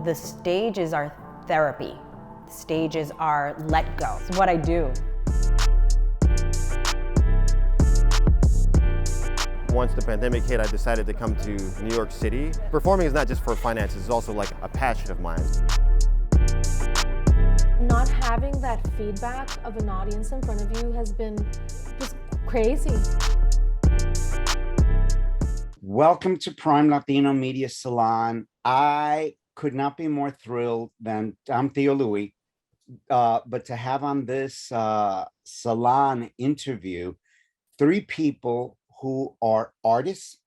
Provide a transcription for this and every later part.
The stage is our therapy. The stage is our let go. It's what I do. Once the pandemic hit, I decided to come to New York City. Performing is not just for finances, it's also like a passion of mine. Not having that feedback of an audience in front of you has been just crazy. Welcome to Prime Latino Media Salon. I could not be more thrilled than, I'm Theo Louis, but to have on this salon interview, three people who are artists,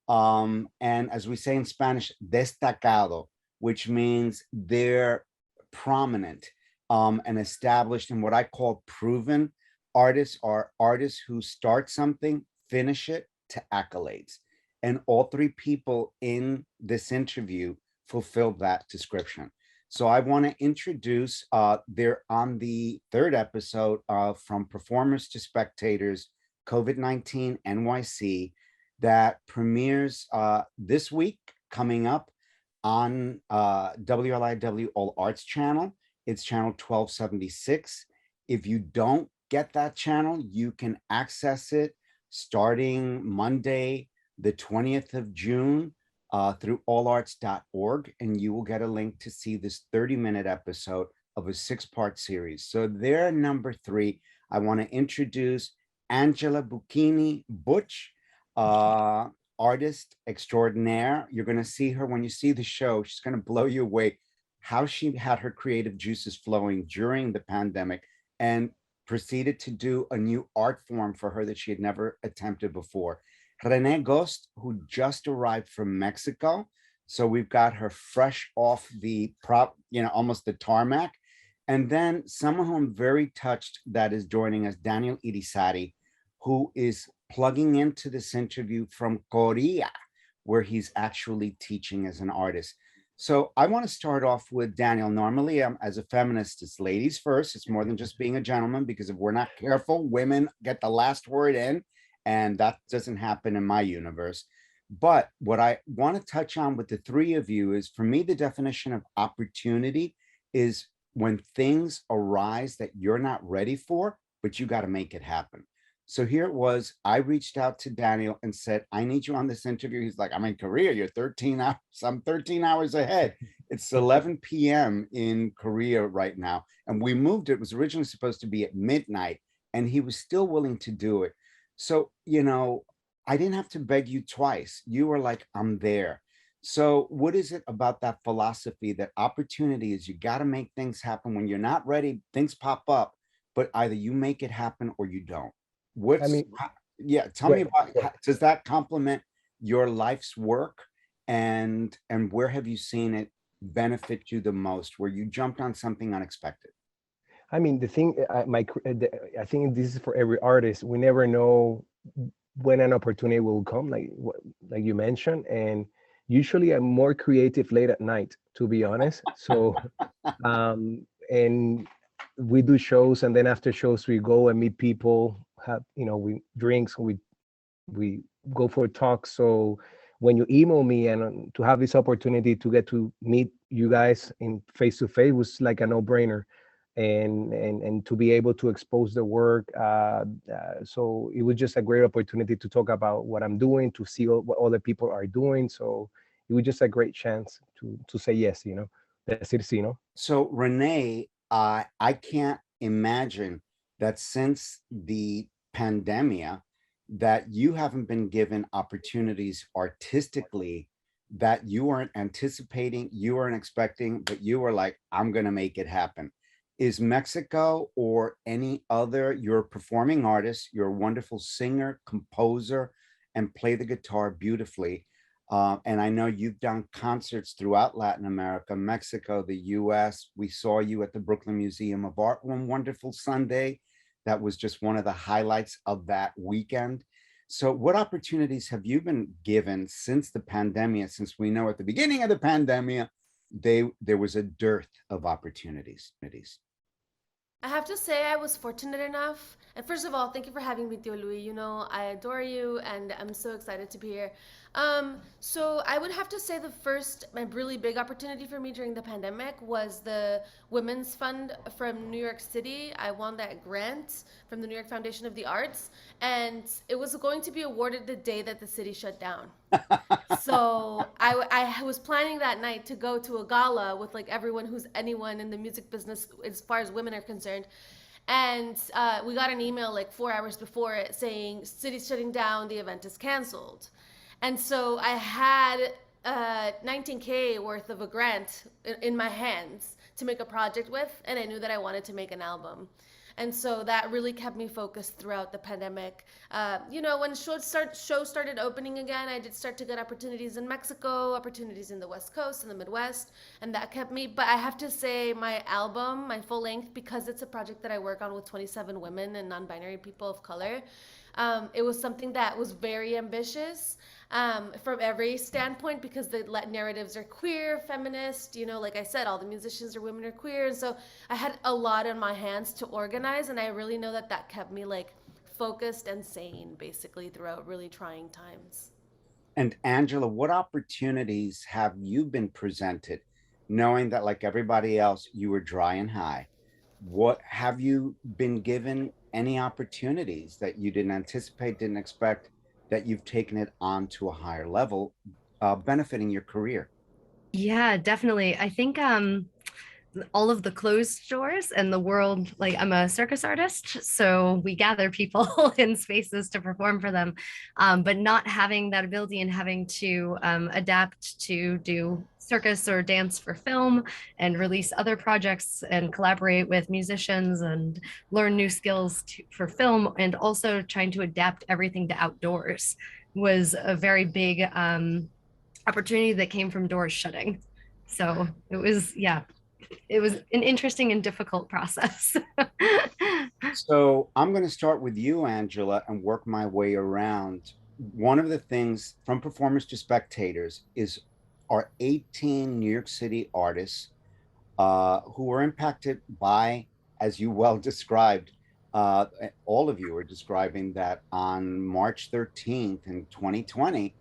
and as we say in Spanish, destacado, which means they're prominent and established, and what I call proven artists are artists who start something, finish it to accolades. And all three people in this interview fulfilled that description. So I want to introduce, they're on the third episode of From Performers to Spectators, COVID-19 NYC, that premieres this week, coming up on WLIW All Arts channel. It's channel 1276. If you don't get that channel, you can access it starting Monday, the 20th of June, through allarts.org, and you will get a link to see this 30-minute episode of a 6-part series. So they're number 3. I want to introduce Angela Buccini-Butch, artist extraordinaire. You're going to see her when you see the show. She's going to blow you away how she had her creative juices flowing during the pandemic and proceeded to do a new art form for her that she had never attempted before. Renee Goust, who just arrived from Mexico. So we've got her fresh off the almost the tarmac. And then someone who I'm very touched that is joining us, Daniel Irizarry, who is plugging into this interview from Korea, where he's actually teaching as an artist. So I want to start off with Daniel. Normally, as a feminist, it's ladies first. It's more than just being a gentleman, because if we're not careful, women get the last word in, and that doesn't happen in my universe. But what I want to touch on with the three of you is, for me, the definition of opportunity is when things arise that you're not ready for, but you got to make it happen. So here it was, I reached out to Daniel and said, I need you on this interview. He's like, I'm in Korea, you're 13 hours, I'm 13 hours ahead. It's 11 p.m. in Korea right now. And we moved, it was originally supposed to be at midnight, and he was still willing to do it. So, I didn't have to beg you twice. You were like, I'm there. So what is it about that philosophy that opportunity is you got to make things happen when you're not ready, things pop up, but either you make it happen or you don't? Tell me about, does that complement your life's work, and where have you seen it benefit you the most, where you jumped on something unexpected? I mean, the thing, I think this is for every artist. We never know when an opportunity will come, like you mentioned, and usually I'm more creative late at night, to be honest. So, and we do shows, and then after shows we go and meet people, have we drinks, we go for talks. So when you email me and to have this opportunity to get to meet you guys in face to face was like a no-brainer, and to be able to expose the work, so it was just a great opportunity to talk about what I'm doing, to see what other people are doing. So it was just a great chance to say yes, decir sí, So Renee, I can't imagine that since the pandemia that you haven't been given opportunities artistically that you weren't anticipating, you weren't expecting, but you were like, I'm going to make it happen. Is Mexico or any other, you're a performing artist, you're a wonderful singer, composer, and play the guitar beautifully. And I know you've done concerts throughout Latin America, Mexico, the US. We saw you at the Brooklyn Museum of Art one wonderful Sunday. That was just one of the highlights of that weekend. So what opportunities have you been given since the pandemic, since we know at the beginning of the pandemic, there was a dearth of opportunities? I have to say I was fortunate enough, and first of all, thank you for having me, Tio Louis. I adore you, and I'm so excited to be here. So I would have to say my really big opportunity for me during the pandemic was the Women's Fund from New York City. I won that grant from the New York Foundation of the Arts, and it was going to be awarded the day that the city shut down. So I was planning that night to go to a gala with like anyone in the music business as far as women are concerned. And we got an email like 4 hours before it saying, city's shutting down, the event is canceled. And so I had 19K worth of a grant in my hands to make a project with, and I knew that I wanted to make an album. And so that really kept me focused throughout the pandemic. When shows started opening again, I did start to get opportunities in Mexico, opportunities in the West Coast and the Midwest, and that kept me. But I have to say, my album, my full length, because it's a project that I work on with 27 women and non-binary people of color, it was something that was very ambitious from every standpoint, because the narratives are queer, feminist, like I said, all the musicians are women or queer. And so I had a lot in my hands to organize, and I really know that kept me like focused and sane basically throughout really trying times. And Angela, what opportunities have you been presented, knowing that like everybody else, you were dry and high? What have you been given any opportunities that you didn't anticipate, didn't expect, that you've taken it on to a higher level, benefiting your career? Yeah, definitely. I think all of the closed stores and the world, like I'm a circus artist, so we gather people in spaces to perform for them, but not having that ability and having to adapt to do circus or dance for film and release other projects and collaborate with musicians and learn new skills for film, and also trying to adapt everything to outdoors was a very big opportunity that came from doors shutting. So it was, yeah, it was an interesting and difficult process. So I'm going to start with you, Angela, and work my way around. One of the things from performers to spectators is our 18 New York City artists who were impacted by, as you well described, uh, all of you are describing that on March 13th in 2020,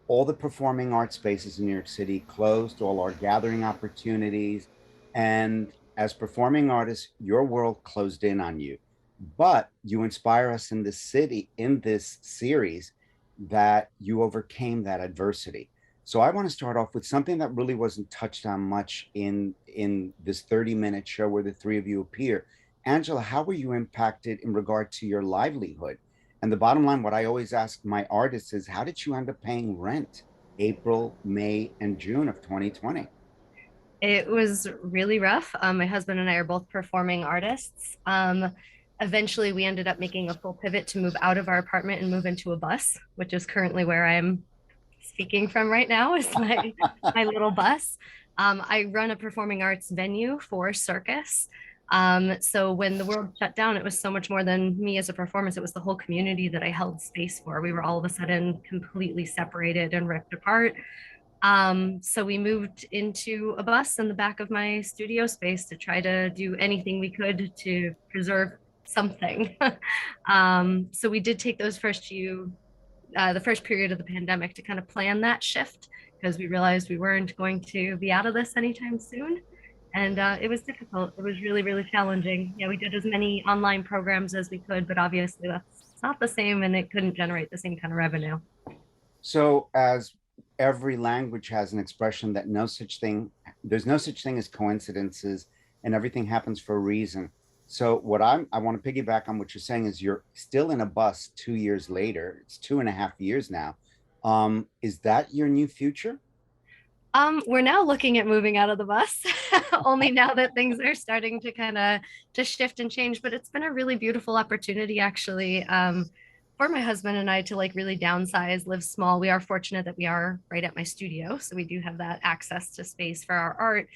all the performing arts spaces in New York City closed, all our gathering opportunities. And as performing artists, your world closed in on you. But you inspire us in this city, in this series, that you overcame that adversity. So I want to start off with something that really wasn't touched on much in this 30-minute show where the three of you appear. Angela, how were you impacted in regard to your livelihood? And the bottom line, what I always ask my artists is, how did you end up paying rent April, May, and June of 2020? It was really rough. My husband and I are both performing artists. Eventually, we ended up making a full pivot to move out of our apartment and move into a bus, which is currently where I'm speaking from right now, is my little bus. I run a performing arts venue for circus. So when the world shut down, it was so much more than me as a performance. It was the whole community that I held space for. We were all of a sudden completely separated and ripped apart. So we moved into a bus in the back of my studio space to try to do anything we could to preserve something. So we did take those the first period of the pandemic to kind of plan that shift, because we realized we weren't going to be out of this anytime soon. And it was difficult. It was really, really challenging. Yeah, we did as many online programs as we could, but obviously that's not the same, and it couldn't generate the same kind of revenue. So as every language has an expression that there's no such thing as coincidences, and everything happens for a reason. So I want to piggyback on what you're saying is you're still in a bus 2 years later. It's 2.5 years now. Is that your new future? We're now looking at moving out of the bus, only now that things are starting to kind of to shift and change. But it's been a really beautiful opportunity, actually, for my husband and I to like really downsize, live small. We are fortunate that we are right at my studio, so we do have that access to space for our art.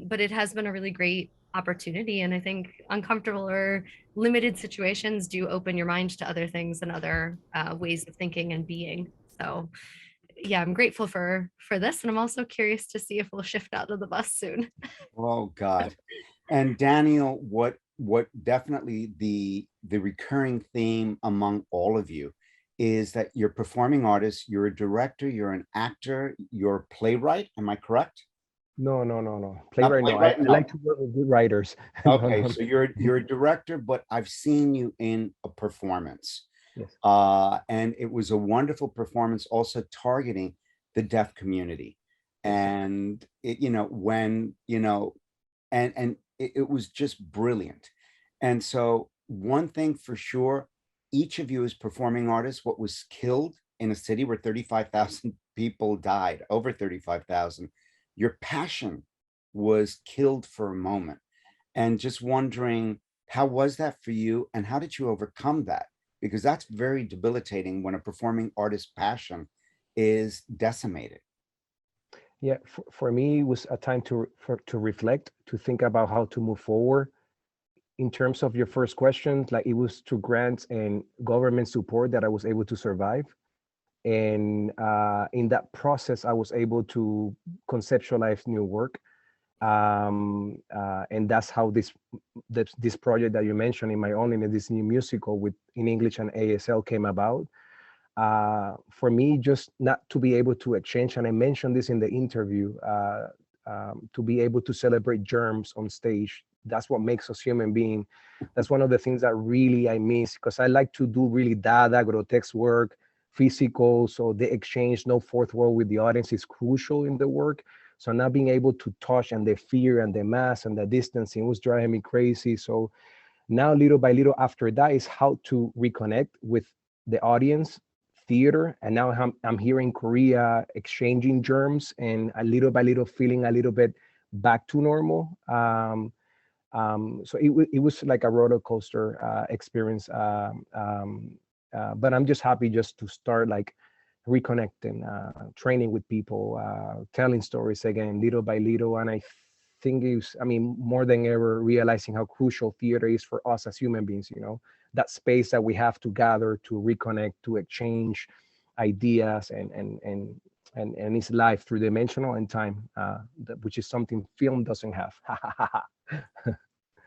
But it has been a really great opportunity, and I think uncomfortable or limited situations do open your mind to other things and other ways of thinking and being. So yeah, I'm grateful for this, and I'm also curious to see if we'll shift out of the bus soon. Oh God. And Daniel, what definitely the recurring theme among all of you is that you're a performing artist, you're a director, you're an actor, you're a playwright. Am I correct? No. Not Playwright, no. I playwright? No. like to work with good writers. No, Okay, no. so you're a director, but I've seen you in a performance. Yes. And it was a wonderful performance also targeting the deaf community. And it, when, and it was just brilliant. And so one thing for sure, each of you as performing artists, what was killed in a city where 35,000 people died, over 35,000, your passion was killed for a moment. And just wondering, how was that for you and how did you overcome that? Because that's very debilitating when a performing artist's passion is decimated. Yeah, for me, it was a time to reflect, to think about how to move forward. In terms of your first question, like it was through grants and government support that I was able to survive. And in that process, I was able to conceptualize new work. And that's how this project that you mentioned in my own, in this new musical in English and ASL came about. For me, just not to be able to exchange, and I mentioned this in the interview, to be able to celebrate germs on stage. That's what makes us human being. That's one of the things that really I miss, because I like to do really dada, grotesque work, physical. So the exchange, no fourth wall with the audience is crucial in the work. So not being able to touch, and the fear and the mass and the distancing was driving me crazy. So now little by little after that is how to reconnect with the audience, theater. And now I'm here in Korea exchanging germs and a little by little feeling a little bit back to normal. So it was like a roller coaster experience. But I'm just happy just to start like reconnecting, training with people, telling stories again, little by little. And I think more than ever, realizing how crucial theater is for us as human beings, that space that we have to gather, to reconnect, to exchange ideas, and it's life through dimensional and time, which is something film doesn't have.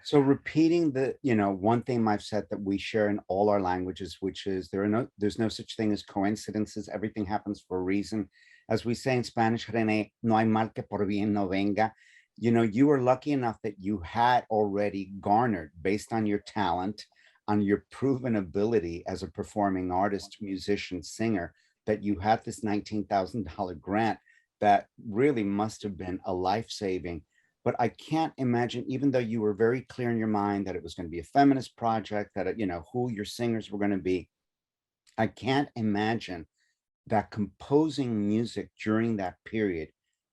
So repeating one theme I've said that we share in all our languages, which is there's no such thing as coincidences. Everything happens for a reason. As we say in Spanish, Renee, no hay mal que por bien no venga. You were lucky enough that you had already garnered, based on your talent, on your proven ability as a performing artist, musician, singer, that you had this $19,000 grant that really must have been a life-saving. But I can't imagine, even though you were very clear in your mind that it was going to be a feminist project, that, who your singers were going to be, I can't imagine that composing music during that period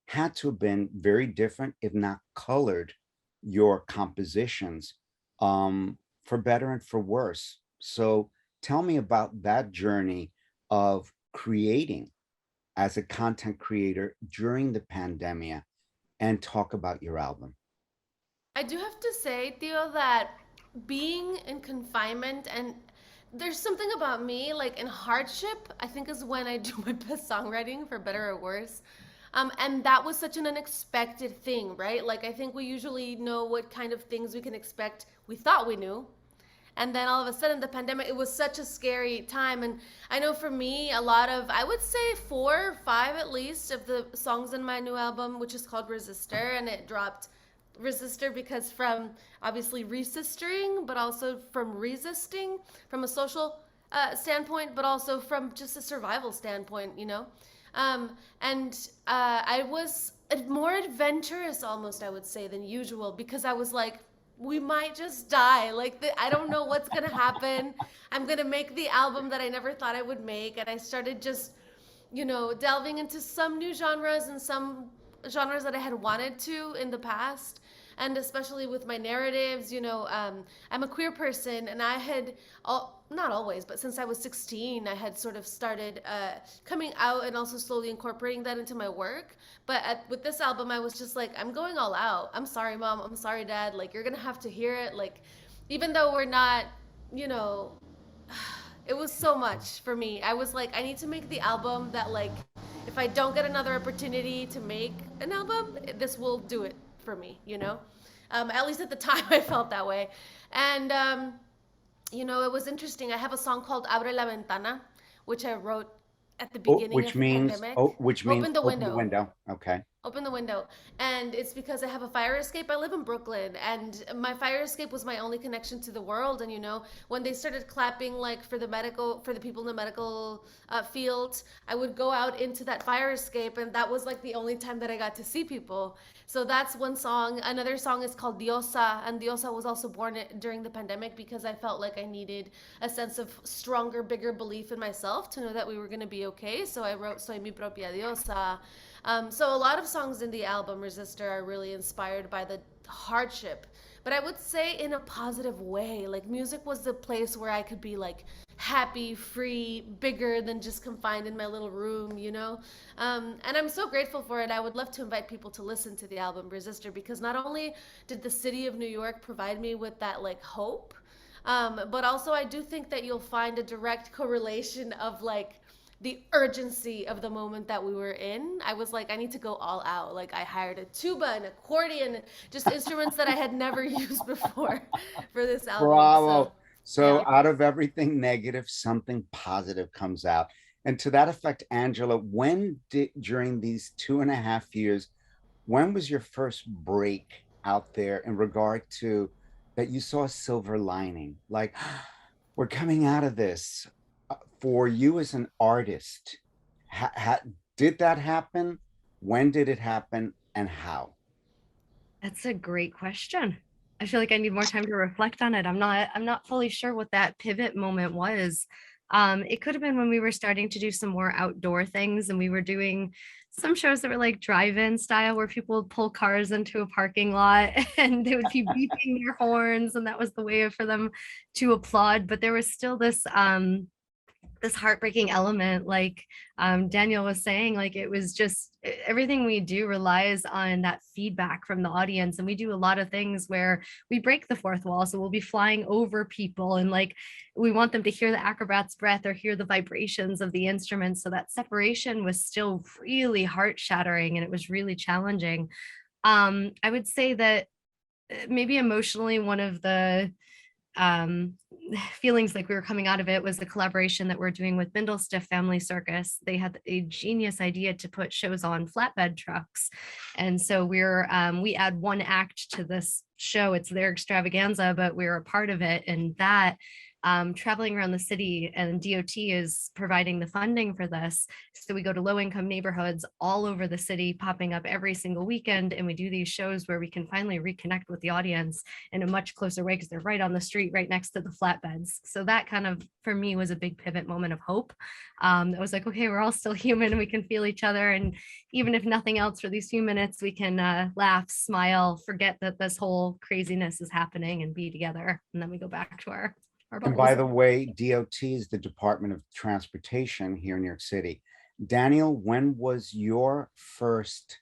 had to have been very different, if not colored your compositions, for better and for worse. So tell me about that journey of creating as a content creator during the pandemic, and talk about your album. I do have to say, Theo, that being in confinement, and there's something about me, like in hardship, I think is when I do my best songwriting, for better or worse. And that was such an unexpected thing, right? Like, I think we usually know what kind of things we can expect. We thought we knew. And then all of a sudden, the pandemic, it was such a scary time. And I know for me, a lot of, I would say 4 or 5 at least, of the songs in my new album, which is called Resistor, and it dropped Resistor because from obviously resistering, but also from resisting from a social standpoint, but also from just a survival standpoint, I was more adventurous almost, I would say, than usual, because I was like, we might just die. Like, I don't know what's going to happen. I'm going to make the album that I never thought I would make. And I started just, delving into some new genres and some genres that I had wanted to in the past. And especially with my narratives, I'm a queer person, and I had, not always, but since I was 16, I had sort of started coming out and also slowly incorporating that into my work. But with this album, I was just like, I'm going all out. I'm sorry, Mom. I'm sorry, Dad. Like, you're going to have to hear it. Like, even though we're not, it was so much for me. I was like, I need to make the album that, like, if I don't get another opportunity to make an album, this will do it for me, at least at the time I felt that way. And, it was interesting. I have a song called Abre la Ventana, which I wrote at the beginning of the pandemic. Which means Open the open the window. window. Okay. Open the window. And it's because I have a fire escape. I live in Brooklyn, and my fire escape was my only connection to the world. And when they started clapping, like for the people in the medical field, I would go out into that fire escape, and that was like the only time that I got to see people. So that's one song. Another song is called Diosa, and Diosa was also born during the pandemic because I felt like I needed a sense of stronger, bigger belief in myself to know that we were going to be okay. So I wrote Soy mi propia diosa. So a lot of songs in the album Resistor are really inspired by the hardship, but I would say in a positive way. Like, music was the place where I could be like happy, free, bigger than just confined in my little room, and I'm so grateful for it. I would love to invite people to listen to the album Resistor, because not only did the city of New York provide me with that like hope, but also I do think that you'll find a direct correlation of like the urgency of the moment that we were in. I was like, I need to go all out. Like, I hired a tuba, an accordion, just instruments that I had never used before for this album. Bravo. So yeah. out of everything negative, something positive comes out. And to that effect, Angela, during these 2.5 years, when was your first break out there in regard to that you saw a silver lining? Like, we're coming out of this. For you as an artist, did that happen? When did it happen, and how? That's a great question. I feel like I need more time to reflect on it. I'm not fully sure what that pivot moment was. It could have been when we were starting to do some more outdoor things, and we were doing some shows that were like drive-in style, where people would pull cars into a parking lot and they would be beeping their horns, and that was the way for them to applaud. But there was still this heartbreaking element, like Daniel was saying. Like, it was just everything we do relies on that feedback from the audience, and we do a lot of things where we break the fourth wall. So we'll be flying over people, and like, we want them to hear the acrobat's breath or hear the vibrations of the instruments. So that separation was still really heart-shattering, and it was really challenging. I would say that maybe emotionally, one of the feelings like we were coming out of it was the collaboration that we're doing with Bindlestiff Family Circus. They had a genius idea to put shows on flatbed trucks, and so we add one act to this show. It's their extravaganza, but we're a part of it, and that traveling around the city, and DOT is providing the funding for this. So we go to low-income neighborhoods all over the city, popping up every single weekend, and we do these shows where we can finally reconnect with the audience in a much closer way, because they're right on the street, right next to the flatbeds. So that kind of, for me, was a big pivot moment of hope. I was like, okay, we're all still human, and we can feel each other, and even if nothing else, for these few minutes, we can laugh, smile, forget that this whole craziness is happening, and be together, and then we go back to our And by the way, DOT is the Department of Transportation here in New York City. Daniel, when was your first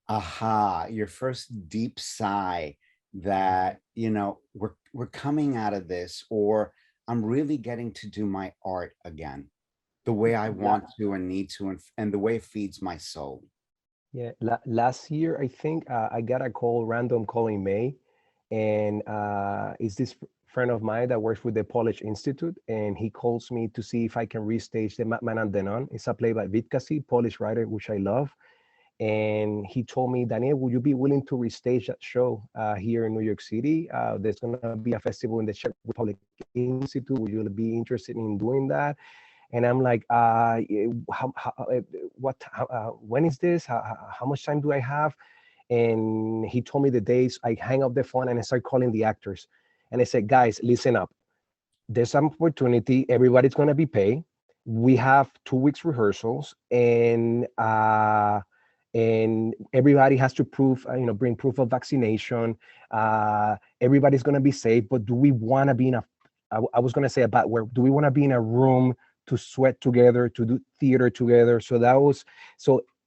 your first deep sigh that, we're coming out of this, or I'm really getting to do my art again, the way I want to and need to, and the way it feeds my soul? Yeah, last year, I think I got a random call in May, and it's this friend of mine that works with the Polish Institute, and he calls me to see if I can restage the Madman and the Nun. It's a play by Buccini, Polish writer, which I love. And he told me, Daniel, would you be willing to restage that show here in New York City? There's gonna be a festival in the Czech Republic Institute. Would you be interested in doing that? And I'm like, when is this? How much time do I have? And he told me the days. I hang up the phone and I start calling the actors. And I said, guys, listen up. There's some opportunity. Everybody's going to be paid. We have 2 weeks rehearsals, and everybody has to bring proof of vaccination. Everybody's going to be safe. But do we want to be in I was going to say about where, do we want to be in a room to sweat together, to do theater together? So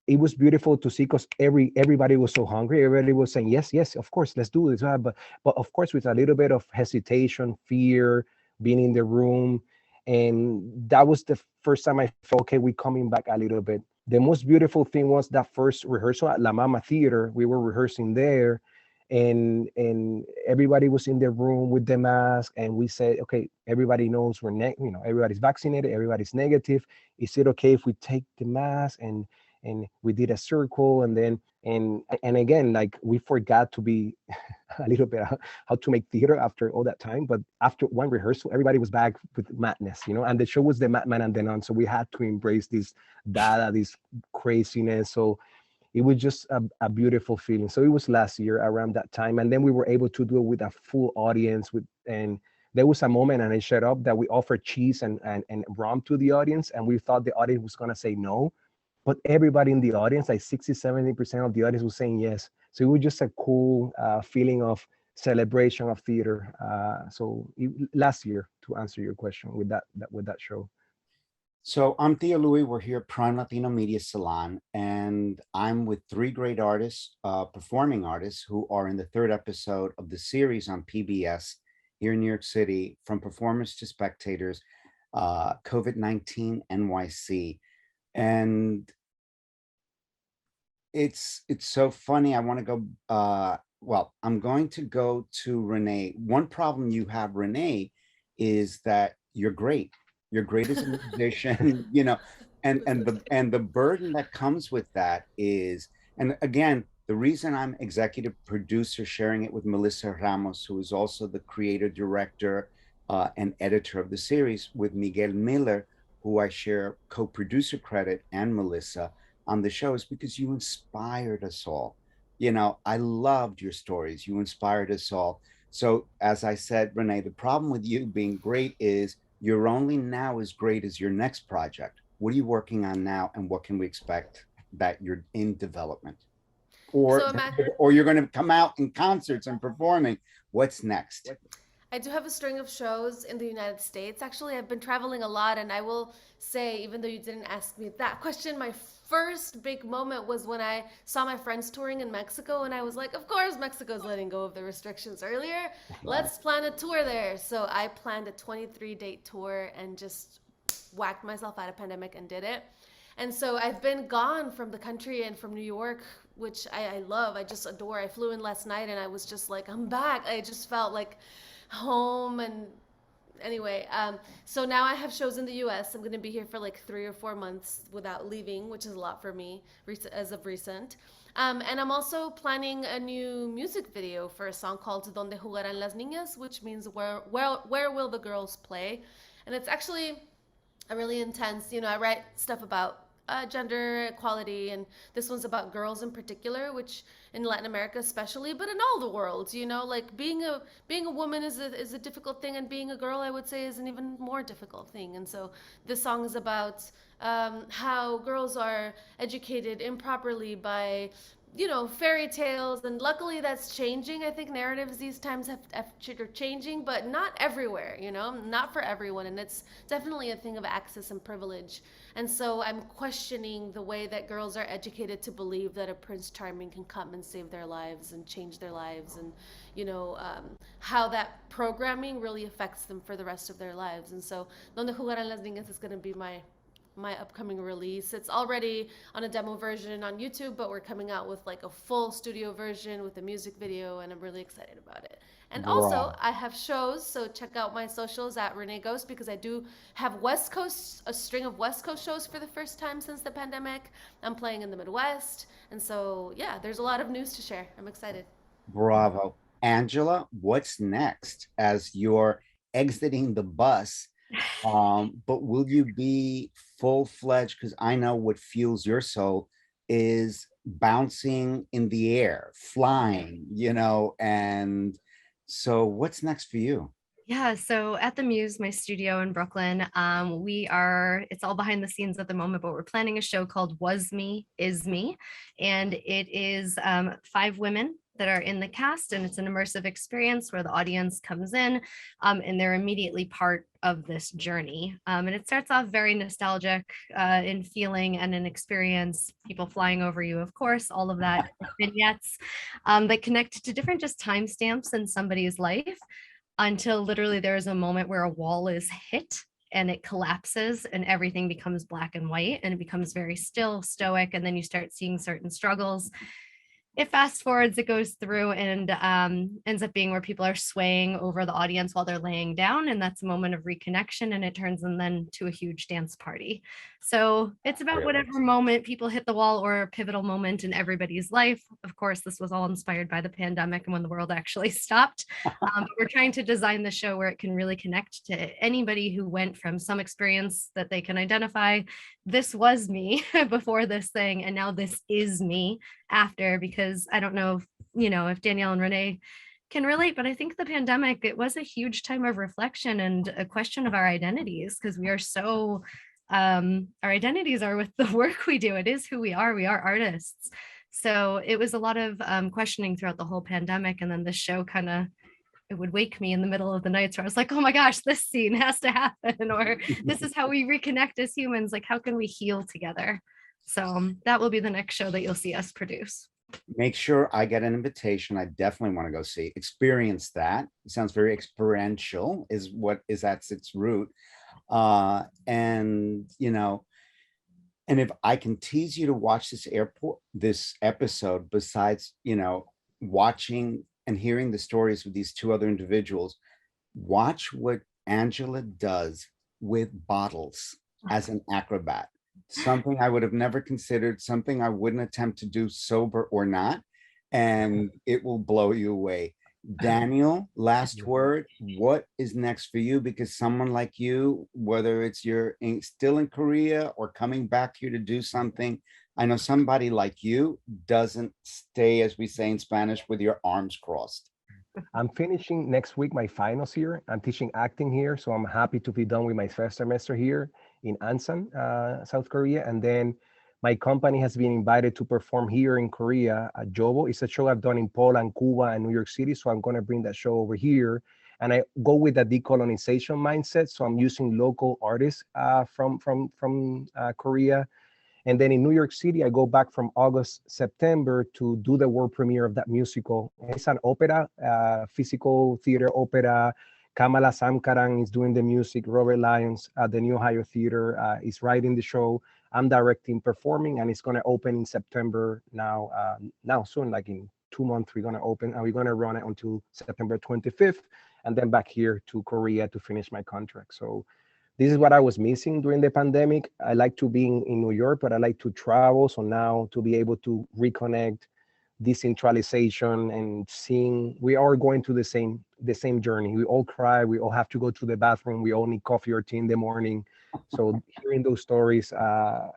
it was beautiful to see, because everybody was so hungry. Everybody was saying, yes, of course, let's do this. But of course, with a little bit of hesitation, fear, being in the room. And that was the first time I felt, okay, we're coming back a little bit. The most beautiful thing was that first rehearsal at La Mama Theater. We were rehearsing there, and everybody was in the room with the mask, and we said, okay, everybody knows everybody's vaccinated, everybody's negative. Is it okay if we take the mask? And we did a circle, and then and again, like, we forgot to be a little bit how to make theater after all that time. But after one rehearsal, everybody was back with madness, and the show was the Madman and the Nun. So we had to embrace this data, this craziness. So it was just a beautiful feeling. So it was last year around that time, and then we were able to do it with a full audience. And there was a moment, and I shut up, that we offered cheese and rum to the audience, and we thought the audience was gonna say no, but everybody in the audience, like 60-70% of the audience, was saying yes. So it was just a cool feeling of celebration of theater. Last year, to answer your question with that show. So I'm Theo Louis. We're here at Prime Latino Media Salon, and I'm with three great artists, performing artists, who are in the third episode of the series on PBS here in New York City, From Performers to Spectators, COVID-19 NYC. And it's so funny. I want to go, well, I'm going to go to Renee. One problem you have, Renee, is that you're great. You're great as a musician, and the burden that comes with that is, and again, the reason I'm executive producer sharing it with Melissa Ramos, who is also the creator, director, and editor of the series, with Miguel Miller, who I share co-producer credit, and Melissa on the show, is because you inspired us all. I loved your stories. You inspired us all. So as I said, Renee, the problem with you being great is you're only now as great as your next project. What are you working on now, and what can we expect that you're in development? Or you're going to come out in concerts and performing. What's next? I do have a string of shows in the United States. Actually, I've been traveling a lot, and I will say, even though you didn't ask me that question, my first big moment was when I saw my friends touring in Mexico, and I was like, of course, Mexico's letting go of the restrictions earlier. Let's plan a tour there. So I planned a 23-date tour and just whacked myself out of pandemic and did it. And so I've been gone from the country and from New York, which I love. I just adore. I flew in last night, and I was just like, I'm back. I just felt like home. And anyway, so now I have shows in the US. I'm going to be here for like 3 or 4 months without leaving, which is a lot for me as of recent. And I'm also planning a new music video for a song called Donde Jugarán las Niñas, which means where will the girls play? And it's actually a really intense, I write stuff about gender equality, and this one's about girls in particular, which in Latin America especially, but in all the world, like being a woman is a difficult thing, and being a girl, I would say, is an even more difficult thing. And so this song is about how girls are educated improperly by fairy tales, and luckily that's changing. I think narratives these times are changing, but not everywhere, not for everyone, and it's definitely a thing of access and privilege. And so I'm questioning the way that girls are educated to believe that a Prince Charming can come and save their lives and change their lives, and how that programming really affects them for the rest of their lives. And so Donde Jugarán las Niñas is going to be my upcoming release. It's already on a demo version on YouTube, but we're coming out with like a full studio version with a music video, and I'm really excited about it. And also, I have shows, so check out my socials at Renee Goust, because I do have a string of West Coast shows for the first time since the pandemic. I'm playing in the Midwest, and so yeah, there's a lot of news to share. I'm excited. Bravo. Angela, what's next as you're exiting the bus? But will you be full-fledged? Because I know what fuels your soul is bouncing in the air, flying, and so what's next for you? Yeah, so at the Muse, my studio in Brooklyn, it's all behind the scenes at the moment, but we're planning a show called Was Me, Is Me. And it is 5 women that are in the cast, and it's an immersive experience where the audience comes in and they're immediately part of this journey. And it starts off very nostalgic in feeling and an experience, people flying over you, of course, all of that, vignettes that connect to different just timestamps in somebody's life, until literally there is a moment where a wall is hit and it collapses and everything becomes black and white, and it becomes very still, stoic, and then you start seeing certain struggles. it fast forwards, it goes through and ends up being where people are swaying over the audience while they're laying down. And that's a moment of reconnection, and it turns them then to a huge dance party. So it's about whatever moment people hit the wall or a pivotal moment in everybody's life. Of course, this was all inspired by the pandemic and when the world actually stopped. But we're trying to design the show where it can really connect to anybody who went from some experience that they can identify. This was me before this thing, and now this is me after, because I don't know if, if Danielle and Renee can relate, but I think the pandemic, it was a huge time of reflection and a question of our identities, because we are so, our identities are with the work we do. It is who we are. We are artists. So it was a lot of questioning throughout the whole pandemic. And then the show kind of, it would wake me in the middle of the nights where I was like, oh my gosh, this scene has to happen, or this is how we reconnect as humans. Like, how can we heal together? So that will be the next show that you'll see us produce. Make sure I get an invitation. I definitely want to go see, experience that. It sounds very experiential, is what is at its root. And if I can tease you to watch this episode, besides, watching and hearing the stories of these two other individuals, watch what Angela does with bottles as an acrobat. Something I would have never considered, something I wouldn't attempt to do sober or not, and it will blow you away. Daniel, last word, what is next for you? Because someone like you, whether it's still in Korea or coming back here to do something, I know somebody like you doesn't stay, as we say in Spanish, with your arms crossed. I'm finishing next week my finals here. I'm teaching acting here, so I'm happy to be done with my first semester here in Ansan, South Korea. And then my company has been invited to perform here in Korea at Jobo. It's a show I've done in Poland, Cuba, and New York City. So I'm going to bring that show over here. And I go with a decolonization mindset. So I'm using local artists from Korea. And then in New York City, I go back from August, September to do the world premiere of that musical. It's an opera, physical theater opera. Kamala Samkaran is doing the music. Robert Lyons at the New Ohio Theater is writing the show. I'm directing, performing, and it's going to open in September now soon, like in 2 months, we're going to open, and we're going to run it until September 25th, and then back here to Korea to finish my contract. So this is what I was missing during the pandemic. I like to be in New York, but I like to travel. So now to be able to reconnect, decentralization, and seeing, we are going through the same journey. We all cry, we all have to go to the bathroom, we all need coffee or tea in the morning. So hearing those stories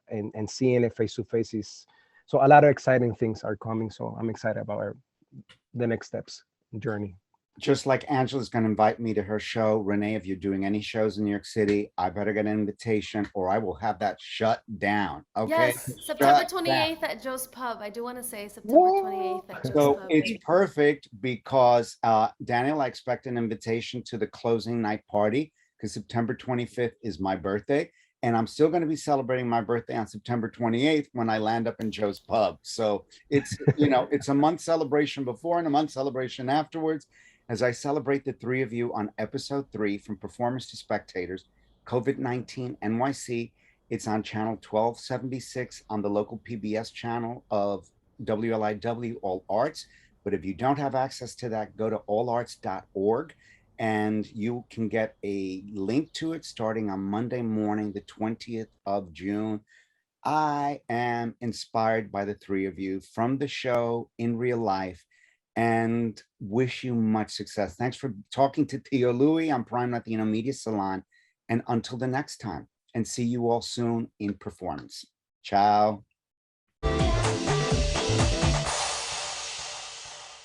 and seeing it face to face is, so a lot of exciting things are coming. So I'm excited about the next steps journey. Just like Angela's going to invite me to her show, Renee, if you're doing any shows in New York City, I better get an invitation or I will have that shut down. Okay. Yes, September 28th at Joe's Pub. I do want to say September 28th at Joe's Pub. So it's perfect because Daniel, I expect an invitation to the closing night party because September 25th is my birthday. And I'm still going to be celebrating my birthday on September 28th when I land up in Joe's Pub. So it's, it's a month celebration before and a month celebration afterwards. As I celebrate the three of you on episode 3, From Performers to Spectators, COVID-19 NYC. It's on channel 1276 on the local PBS channel of WLIW All Arts. But if you don't have access to that, go to allarts.org and you can get a link to it starting on Monday morning, the 20th of June. I am inspired by the three of you from the show in real life, and wish you much success. Thanks for talking to Theo Louis on Prime Latino Media Salon. And until the next time, and see you all soon in performance. Ciao.